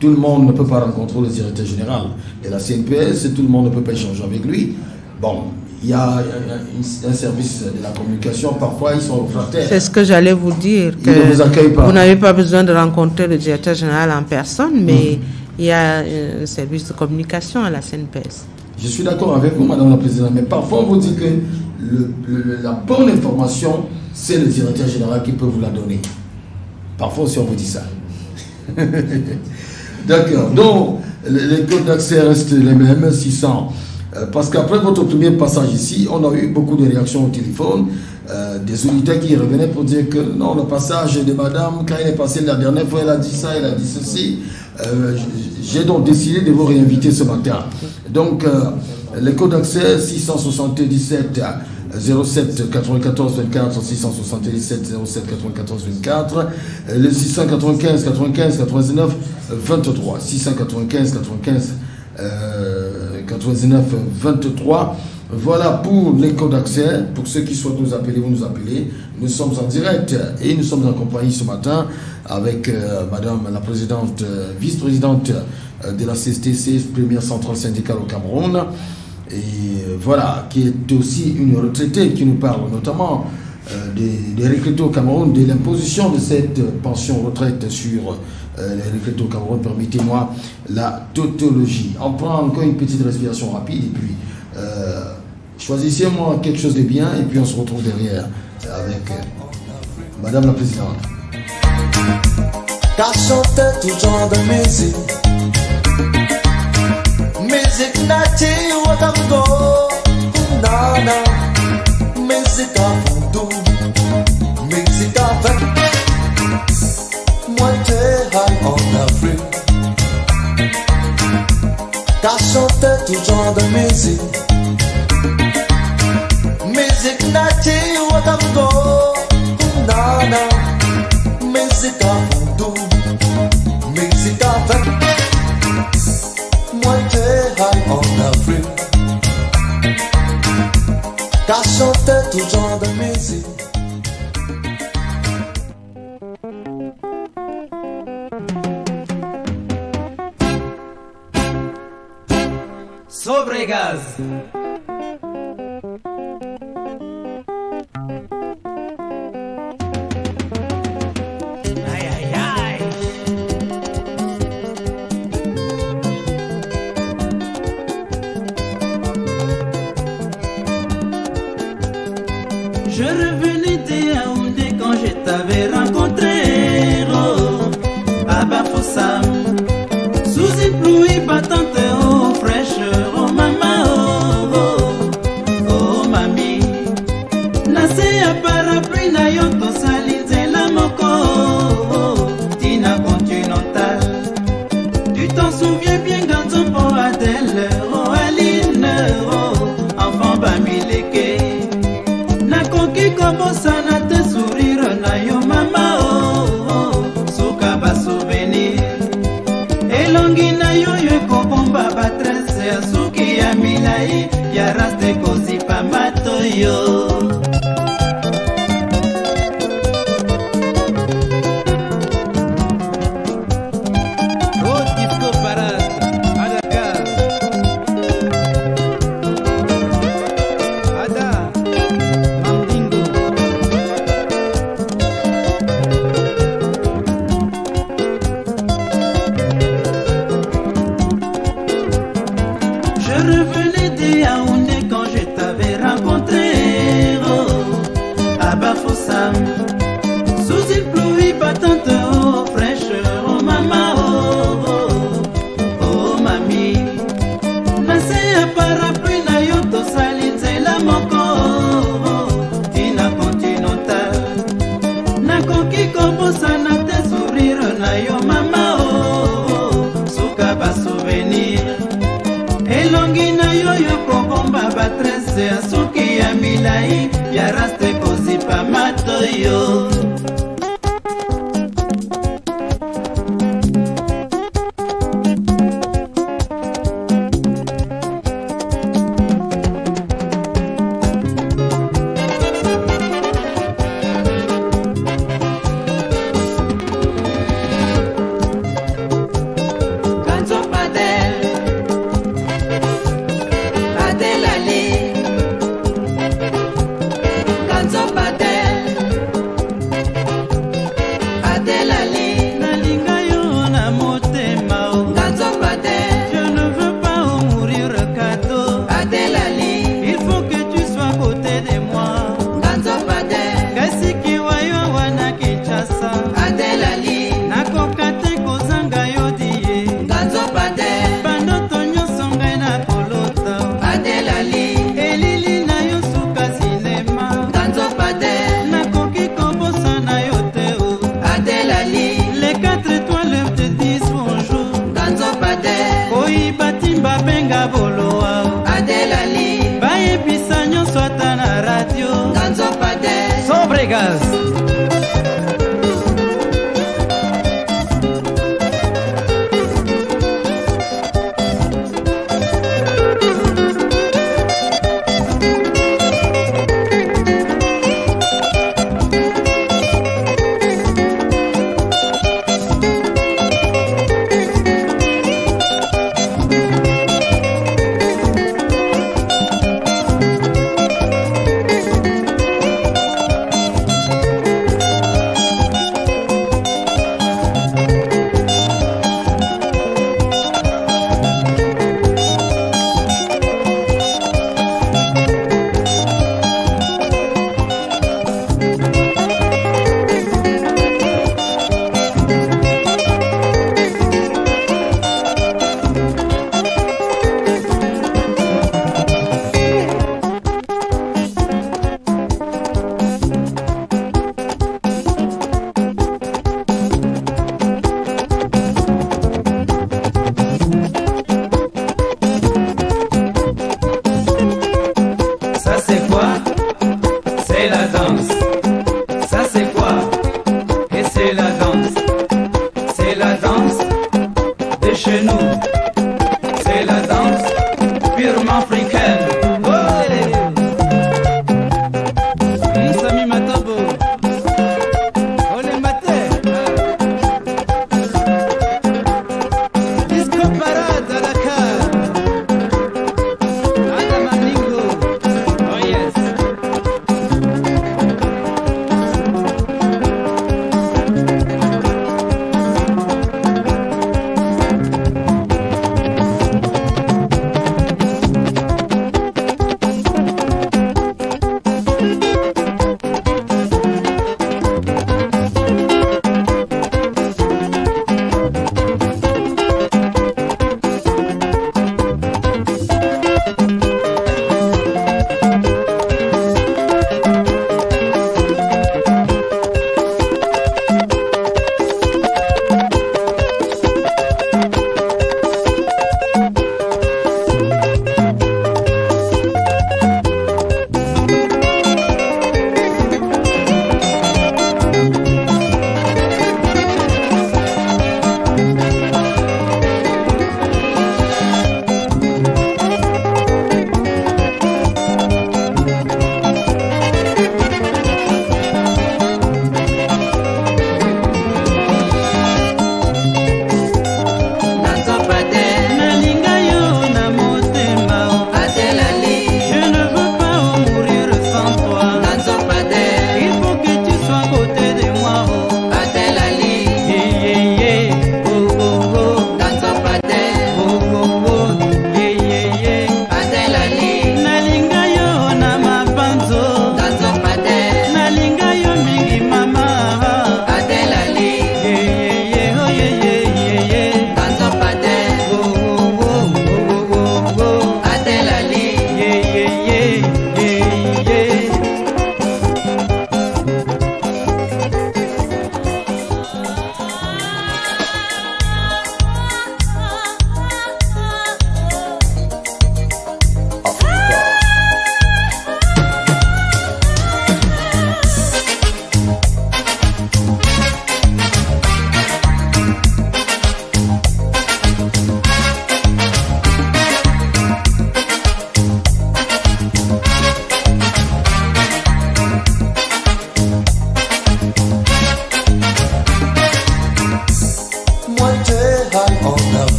Tout le monde ne peut pas rencontrer le directeur général de la CNPS, tout le monde ne peut pas échanger avec lui. Bon, il y a un service de la communication, parfois ils sont réfractaires. C'est ce que j'allais vous dire. Ils ne vous accueillent pas. Vous n'avez pas besoin de rencontrer le directeur général en personne, mais il y a un service de communication à la CNPS. Je suis d'accord avec vous, Madame la Présidente, mais parfois on vous dit que la bonne information, c'est le directeur général qui peut vous la donner. Parfois aussi on vous dit ça. D'accord, donc les codes d'accès restent les mêmes, 600. Parce qu'après votre premier passage ici, on a eu beaucoup de réactions au téléphone, des auditeurs qui revenaient pour dire que non, le passage de madame, quand il est passé la dernière fois, elle a dit ça, elle a dit ceci. J'ai donc décidé de vous réinviter ce matin. Donc, les codes d'accès 677 07 94 24, 677 07 94 24, le 695 95 99 23, 695 95 99 23. Voilà pour les codes d'accès. Pour ceux qui souhaitent nous appeler, vous nous appelez. Nous sommes en direct et nous sommes en compagnie ce matin avec Madame la présidente, vice-présidente de la CSTC, première centrale syndicale au Cameroun. Et voilà, qui est aussi une retraitée qui nous parle notamment des retraités au Cameroun, de l'imposition de cette pension retraite sur les retraités au Cameroun. Permettez-moi la tautologie. On prend encore une petite respiration rapide et puis choisissez-moi quelque chose de bien et puis on se retrouve derrière avec Madame la Présidente. qu'à chanter tout genre de musique. Musique native, watango, nana. Musique à voodoo, musique à vin. Moi t'es high en Afrique. Qu'à chanter tout genre de musique. Musique native, watango, nana. Musique à voodoo, musique à vin. Moi t'es high en Afrique. Qu'à chanter tout genre de musique. Sobregaz. Aïe aïe aïe. Je revenais de Yaoundé quand je t'avais rencontré, oh, à Bafoussam, sous une pluie battante, oh, fraîche, oh, maman, oh, oh, oh, mamie. Nase ya parapluie na yo tosali nzela moko, oh, Tina Continental. Tu t'en souviens bien Ganzo po Adèle, oh, Aline, oh, enfant Bamileke. Nakoki kobosana te sourire na yo mama, oh, oh, suka ba souvenir. Elongi na yo yo kobomba ba tresse ya suki ya milai ya raste kozipa mato yo. Oh, disco parade à Dakar. Ada Mandingo. Je revenais de Yaoundé quand je t'avais rencontré, oh, à Bafoussam, sous une pluie battante, oh, fraîche, oh, maman, oh, oh, oh, mamie. Nase ya parapluie na yo tosali nzela moko, oh, oh, Tina Continental. Nakoki kobosana te sourire na yo mama, oh, oh, suka ba souvenir. Elongi na yo yo kobomba ba tresse ya suki ya milai ya raste kozipa mato yo. Ganzo Padel, Adèle Ali. Ganzo Padel, Adèle Ali. Nalinga yo na motema, oh. Ganzo Padel, je ne veux pas mourir cadeau. Adèle Ali, il faut que tu sois à côté de moi. Ganzo Padel, Kasiki wayo wana Kinshasa. Adèle Ali, nakokate kozanga yo diye. Ganzo Padel, bandoto nyonso ngai na kolota. Adèle Ali, elili na yo suka sinema. Ganzo Padel, nakoki kobosana yo te, oh. Adèle Ali, les 4 étoiles te disent bonjour. Ganzo Padel, koyiba timba benga boloa. Adèle Ali, bayebisa nyonso ata na radio. Ganzo Padel, Sobregaz. chez nous, c'est la danse purement africaine. Sami Matabo, Ole Mate, Disco Parade à Dakar, Adam Amingo, oh yes.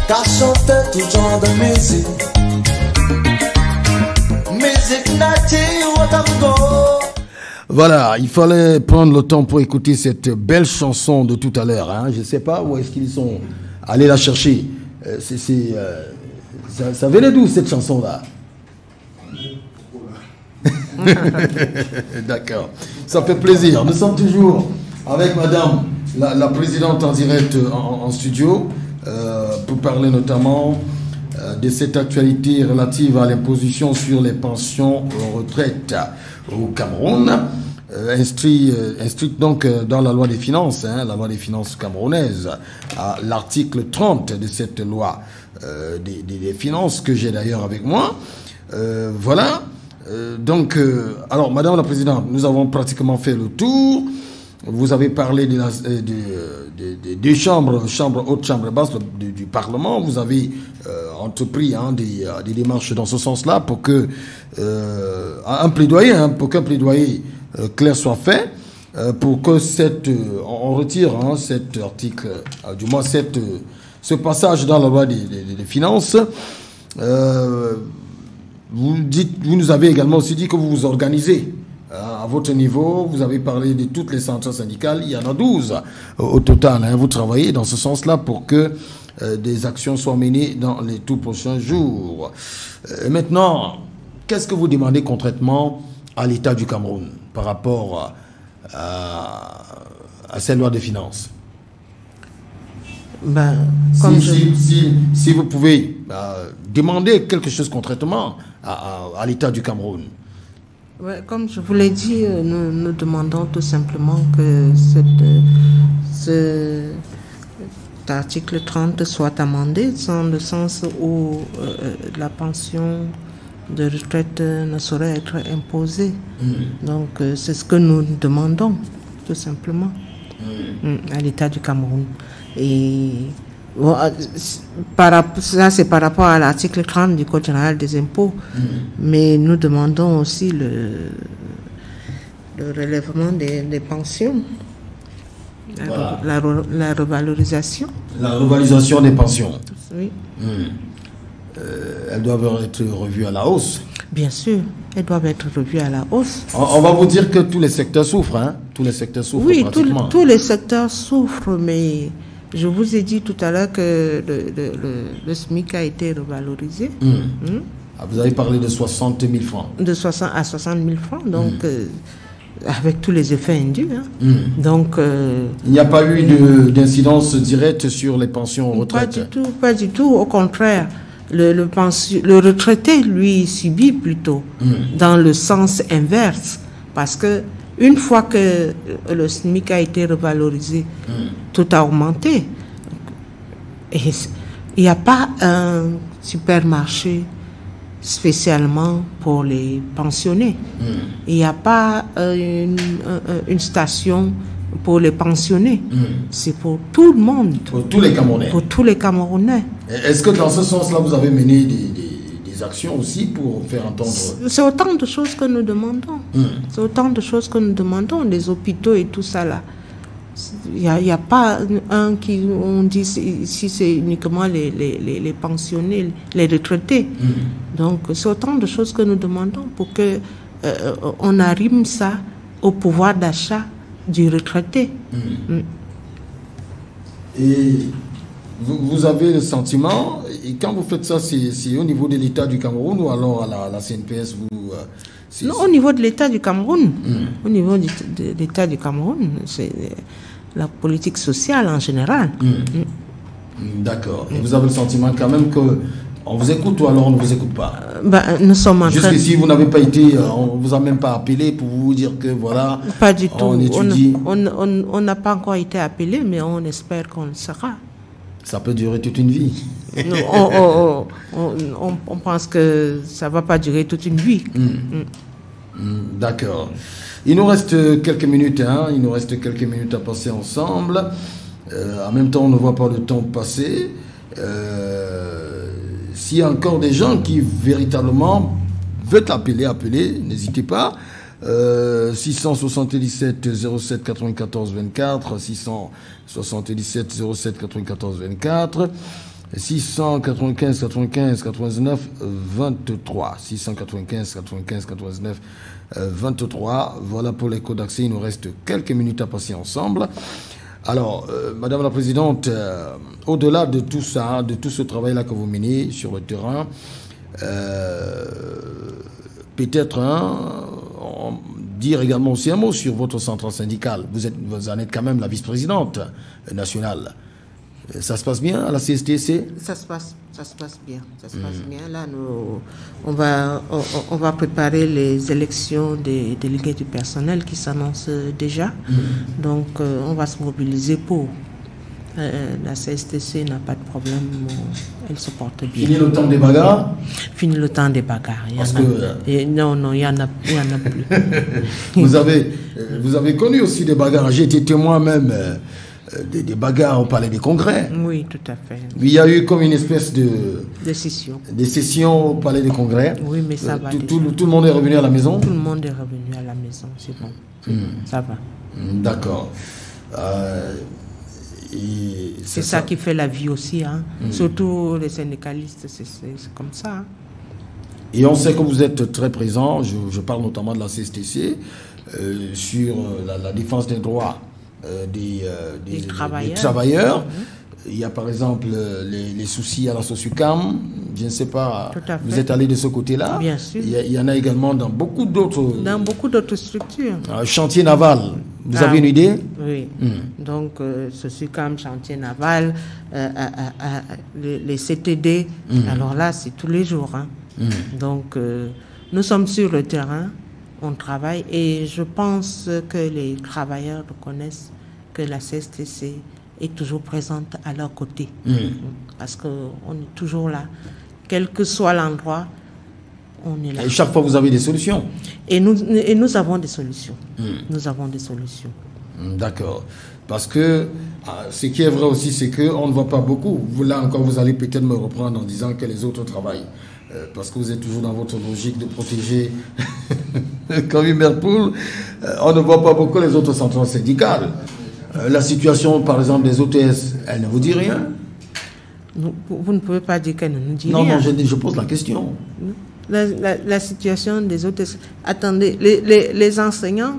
T'as chanté tout genre de musique, musique native au tango. Voilà, il fallait prendre le temps pour écouter cette belle chanson de tout à l'heure. Hein. Je ne sais pas où est-ce qu'ils sont allés la chercher. Ça venait d'où cette chanson-là? D'accord, ça fait plaisir. Nous sommes toujours avec madame la présidente en direct en studio pour parler notamment de cette actualité relative à l'imposition sur les pensions retraite au Cameroun, inscrite donc dans la loi des finances, la loi des finances camerounaises, à l'article 30 de cette loi des finances que j'ai d'ailleurs avec moi. Voilà. Donc, alors, madame la présidente, nous avons pratiquement fait le tour. Vous avez parlé des chambres, haute, chambre basse du Parlement. Vous avez entrepris des démarches dans ce sens-là pour que un plaidoyer, pour qu'un plaidoyer clair soit fait, pour que on retire cet article, du moins ce passage dans la loi des finances. Vous nous avez également aussi dit que vous vous organisez à votre niveau. Vous avez parlé de toutes les centrales syndicales. Il y en a 12 au total. Vous travaillez dans ce sens-là pour que des actions soient menées dans les tout prochains jours. Maintenant, qu'est-ce que vous demandez concrètement à l'État du Cameroun par rapport à cette loi de finances? Si vous pouvez demander quelque chose concrètement à l'État du Cameroun. Ouais, comme je vous l'ai dit, nous demandons tout simplement que cet article 30 soit amendé dans le sens où la pension de retraite ne saurait être imposée. Donc c'est ce que nous demandons, tout simplement. à l'État du Cameroun. Et bon, ça, c'est par rapport à l'article 30 du Code général des impôts. Mais nous demandons aussi le relèvement des pensions, la revalorisation. La revalorisation des pensions. Oui. Elles doivent être revues à la hausse. Bien sûr, elles doivent être revues à la hausse. On va vous dire que tous les secteurs souffrent, hein? Tous les secteurs souffrent, oui, pratiquement. tous les secteurs souffrent, mais je vous ai dit tout à l'heure que le SMIC a été revalorisé. Ah, vous avez parlé de 60 000 francs. De 60 à 60 000 francs, donc avec tous les effets induits. Donc, il n'y a pas eu d'incidence directe sur les pensions retraite? Pas du tout, au contraire. Le retraité, lui, subit plutôt dans le sens inverse. Parce que une fois que le SMIC a été revalorisé, tout a augmenté. Et il n'y a pas un supermarché spécialement pour les pensionnés. Il n'y a pas une station pour les pensionnés. C'est pour tout le monde. Pour tous les Camerounais. Pour tous les Camerounais. Est-ce que dans ce sens-là, vous avez mené des actions aussi pour faire entendre... C'est autant de choses que nous demandons. C'est autant de choses que nous demandons, les hôpitaux et tout ça là. Il n'y a pas un qui, on dit, si c'est uniquement les pensionnés, les retraités. Donc, c'est autant de choses que nous demandons pour que on arrime ça au pouvoir d'achat du retraité. Et vous avez le sentiment, et quand vous faites ça, c'est au niveau de l'État du Cameroun ou alors à la CNPS non, au niveau de l'État du Cameroun. Au niveau de l'État du Cameroun, c'est la politique sociale en général. D'accord. Et vous avez le sentiment quand même que on vous écoute ou alors on ne vous écoute pas? Nous sommes en train... Jusqu'ici, vous n'avez pas été... on ne vous a même pas appelé pour vous dire que voilà... Pas du tout. On étudie. On n'a pas encore été appelé, mais on espère qu'on le sera. Ça peut durer toute une vie. On pense que ça ne va pas durer toute une vie. D'accord. Il nous reste quelques minutes, il nous reste quelques minutes à passer ensemble. En même temps, on ne voit pas le temps passer. S'il y a encore des gens qui véritablement veulent appelez, n'hésitez pas. 677 07 94 24, 677 07 94 24, 695 95 99 23, 695 95 99 23. Voilà pour les codes d'accès. Il nous reste quelques minutes à passer ensemble. Alors, Madame la Présidente, au-delà de tout ça, de tout ce travail-là que vous menez sur le terrain, peut-être dire également aussi un mot sur votre centrale syndicale. Vous en êtes quand même la vice-présidente nationale. Ça se passe bien à la CSTC? Ça se passe bien. Ça se passe bien. Là, on va préparer les élections des délégués du personnel qui s'annoncent déjà. Donc, on va se mobiliser pour. La CSTC n'a pas de problème. Elle se porte bien. Fini le temps des bagarres? Fini le temps des bagarres. Non, il n'y en a plus. Vous avez connu aussi des bagarres. J'ai été témoin même des bagarres au Palais des Congrès. Oui, tout à fait. Il y a eu comme une espèce de session au Palais des Congrès. Oui, mais ça va. Tout le monde est revenu à la maison? Tout le monde est revenu à la maison, c'est bon. Ça va. D'accord. C'est ça qui fait la vie aussi. Surtout les syndicalistes, c'est comme ça. Et on sait que vous êtes très présent, je parle notamment de la CSTC, sur la défense des droits des travailleurs. Il y a par exemple les soucis à la SOSUCAM, je ne sais pas, vous êtes allé de ce côté-là? Bien sûr. Il y en a également dans beaucoup d'autres... Dans beaucoup d'autres structures. Chantier naval, vous avez une idée? Oui. Donc, SOSUCAM, chantier naval, les CTD, alors là, c'est tous les jours. Donc, nous sommes sur le terrain, on travaille et je pense que les travailleurs reconnaissent que la CSTC est toujours présente à leur côté. Parce qu'on est toujours là. Quel que soit l'endroit, on est là. Et chaque fois, vous avez des solutions? Et nous avons des solutions. Nous avons des solutions. D'accord. Parce que ce qui est vrai aussi, c'est qu'on ne voit pas beaucoup. Vous, là encore, vous allez peut-être me reprendre en disant que les autres travaillent. Parce que vous êtes toujours dans votre logique de protéger comme une mère poule. On ne voit pas beaucoup les autres centrales syndicales. La situation, par exemple, des OTS, elle ne vous dit rien? Vous ne pouvez pas dire qu'elle ne nous dit rien. Non, je pose la question. La situation des OTS... Attendez, les enseignants,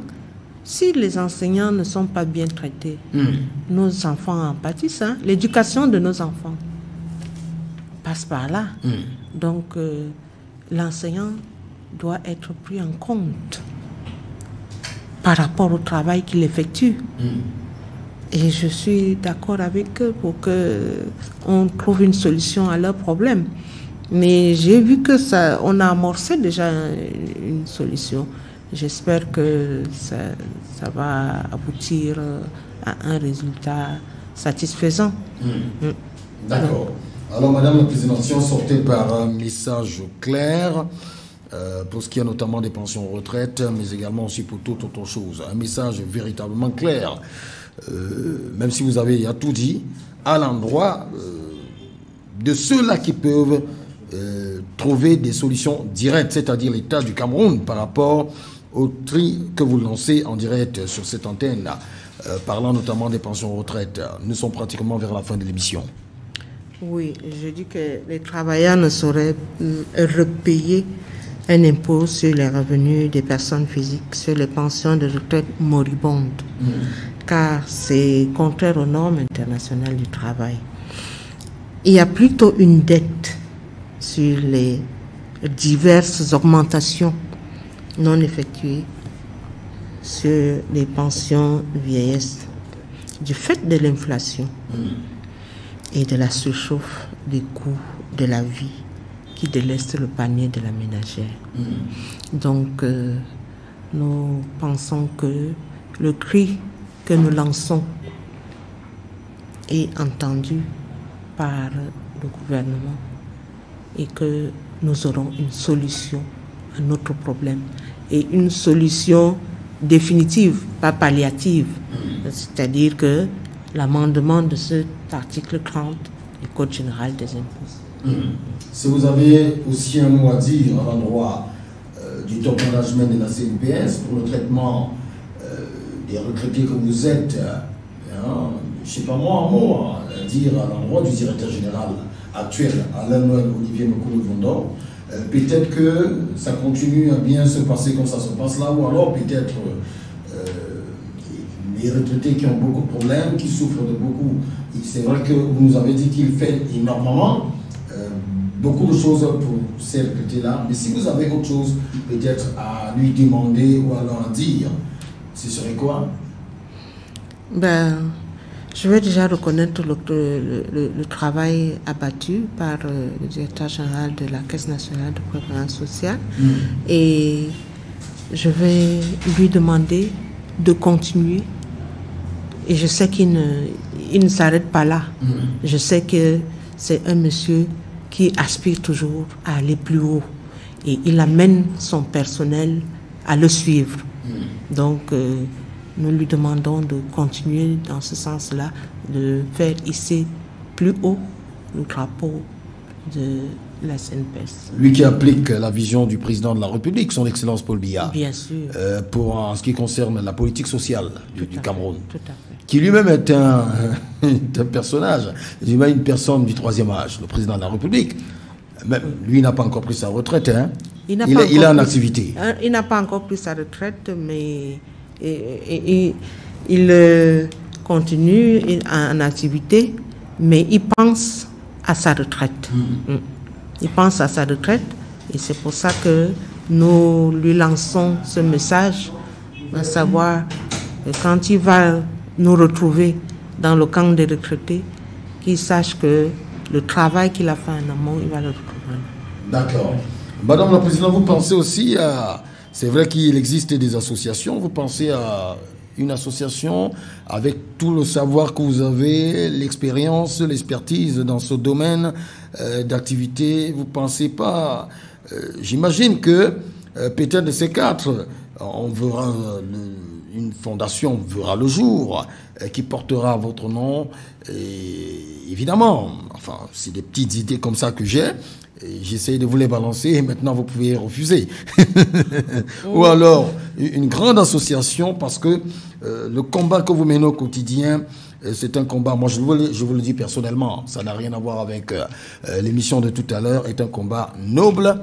si les enseignants ne sont pas bien traités, nos enfants en pâtissent. Hein? L'éducation de nos enfants passe par là. Donc, l'enseignant doit être pris en compte par rapport au travail qu'il effectue. Et je suis d'accord avec eux pour qu'on trouve une solution à leurs problèmes. Mais j'ai vu que on a amorcé déjà une solution. J'espère que ça va aboutir à un résultat satisfaisant. D'accord. Alors, Madame la Présidente, si on sortait par un message clair, pour ce qui est notamment des pensions retraite, mais également aussi pour toute autre chose, un message véritablement clair, même si vous avez tout dit, à l'endroit de ceux-là qui peuvent trouver des solutions directes, c'est-à-dire l'État du Cameroun par rapport au tri que vous lancez en direct sur cette antenne-là, parlant notamment des pensions retraite. Nous sommes pratiquement vers la fin de l'émission. Oui, je dis que les travailleurs ne sauraient repayer un impôt sur les revenus des personnes physiques, sur les pensions de retraite moribondes, car c'est contraire aux normes internationales du travail. Il y a plutôt une dette sur les diverses augmentations non effectuées sur les pensions vieillesse du fait de l'inflation et de la surchauffe des coûts de la vie qui déleste le panier de la ménagère. Donc, nous pensons que le cri que nous lançons est entendu par le gouvernement et que nous aurons une solution à notre problème et une solution définitive, pas palliative. C'est-à-dire que l'amendement de cet article 30 du Code général des impôts. Si vous avez aussi un mot à dire à l'endroit du top management de la CNPS pour le traitement des retraités que vous êtes, je ne sais pas moi, un mot à dire à l'endroit du directeur général actuel, Alain-Noël Olivier Mokolo-Vondor, peut-être que ça continue à bien se passer comme ça se passe là, ou alors peut-être les retraités qui ont beaucoup de problèmes, qui souffrent de beaucoup. C'est vrai que vous nous avez dit qu'il fait énormément beaucoup de choses pour ces retraités-là, mais si vous avez autre chose peut-être à lui demander ou à leur dire, ce serait quoi? Je vais déjà reconnaître le travail abattu par le directeur général de la Caisse nationale de prévoyance sociale et je vais lui demander de continuer. Et je sais qu'il ne s'arrête pas là. Je sais que c'est un monsieur qui aspire toujours à aller plus haut. Et il amène son personnel à le suivre. Donc, nous lui demandons de continuer dans ce sens-là, de faire hisser plus haut le drapeau de la CNPS. Lui qui applique la vision du président de la République, son Excellence Paul Biya. Bien sûr. En ce qui concerne la politique sociale du Cameroun. Tout à fait. Qui lui-même est un personnage, une personne du troisième âge, le président de la République. Même, lui n'a pas encore pris sa retraite. Il est en activité. Il n'a pas encore pris sa retraite, mais il continue en activité, mais il pense à sa retraite. Il pense à sa retraite et c'est pour ça que nous lui lançons ce message, à savoir que quand il va nous retrouver dans le camp des retraités, qu'il sache que le travail qu'il a fait en amont, il va le retrouver. D'accord. Madame la Présidente, vous pensez aussi à... C'est vrai qu'il existe des associations, vous pensez à une association avec tout le savoir que vous avez, l'expérience, l'expertise dans ce domaine d'activité, vous pensez pas... J'imagine que peut-être de ces quatre, on verra une fondation verra le jour qui portera votre nom. Et évidemment, enfin, c'est des petites idées comme ça que j'ai. J'essaie de vous les balancer et maintenant vous pouvez refuser. Ou alors une grande association, parce que le combat que vous menez au quotidien, c'est un combat, moi je vous le dis personnellement, ça n'a rien à voir avec l'émission de tout à l'heure, est un combat noble,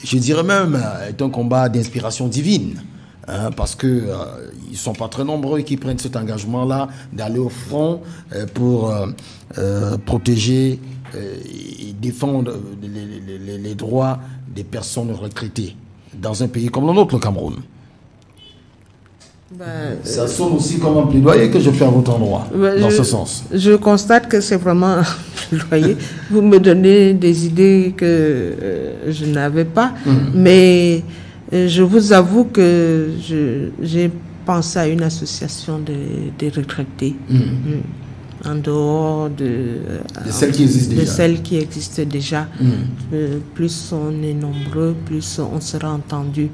je dirais même est un combat d'inspiration divine. Parce que ils sont pas très nombreux qui prennent cet engagement-là d'aller au front pour protéger et défendre les droits des personnes retraitées dans un pays comme le nôtre, le Cameroun. Ça sonne aussi comme un plaidoyer que je fais à votre endroit, dans ce sens. Je constate que c'est vraiment un plaidoyer. Vous me donnez des idées que je n'avais pas, mais je vous avoue que j'ai pensé à une association des retraités. En dehors de celles qui existent déjà. De celles qui existent déjà. Plus on est nombreux, plus on sera entendu.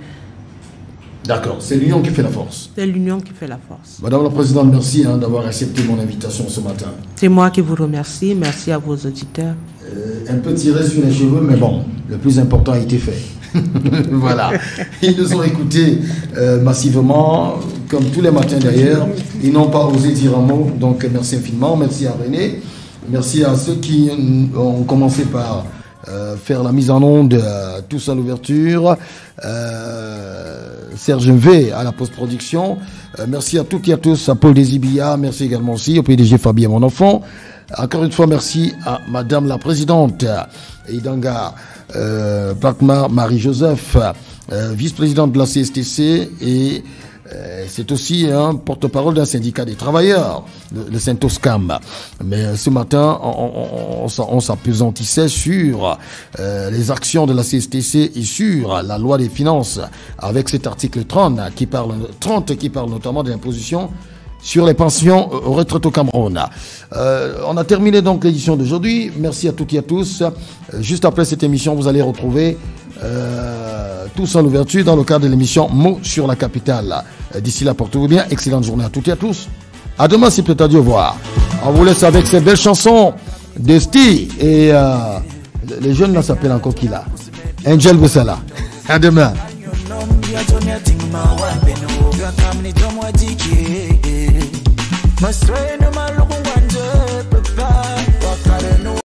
D'accord, c'est l'union qui fait la force. C'est l'union qui fait la force. Madame la Présidente, merci d'avoir accepté mon invitation ce matin. C'est moi qui vous remercie. Merci à vos auditeurs. Un peu tiré sur les cheveux, mais bon, le plus important a été fait. Voilà. Ils nous ont écoutés massivement, comme tous les matins d'ailleurs. Ils n'ont pas osé dire un mot, donc merci infiniment. Merci à René. Merci à ceux qui ont commencé par faire la mise en onde, tous à l'ouverture. Serge V à la post-production. Merci à toutes et à tous, à Paul Desibia. Merci également aussi au PDG Fabien, mon enfant. Encore une fois, merci à Madame la Présidente Idanga Platma Marie-Joseph, vice-présidente de la CSTC, et c'est aussi un porte-parole d'un syndicat des travailleurs, le Saint-Oscam. Mais ce matin, on s'appesantissait sur les actions de la CSTC et sur la loi des finances, avec cet article 30 qui parle notamment de l'imposition sur les pensions aux retraites au Cameroun. On a terminé donc l'édition d'aujourd'hui. Merci à toutes et à tous. Juste après cette émission, vous allez retrouver tous en ouverture dans le cadre de l'émission Mots sur la capitale. D'ici là, portez-vous bien. Excellente journée à toutes et à tous. À demain, si peut-être, Dieu voir. On vous laisse avec ces belles chansons de Sti. Et les jeunes là s'appellent encore qui là? Angel Bessala. À demain. My strain,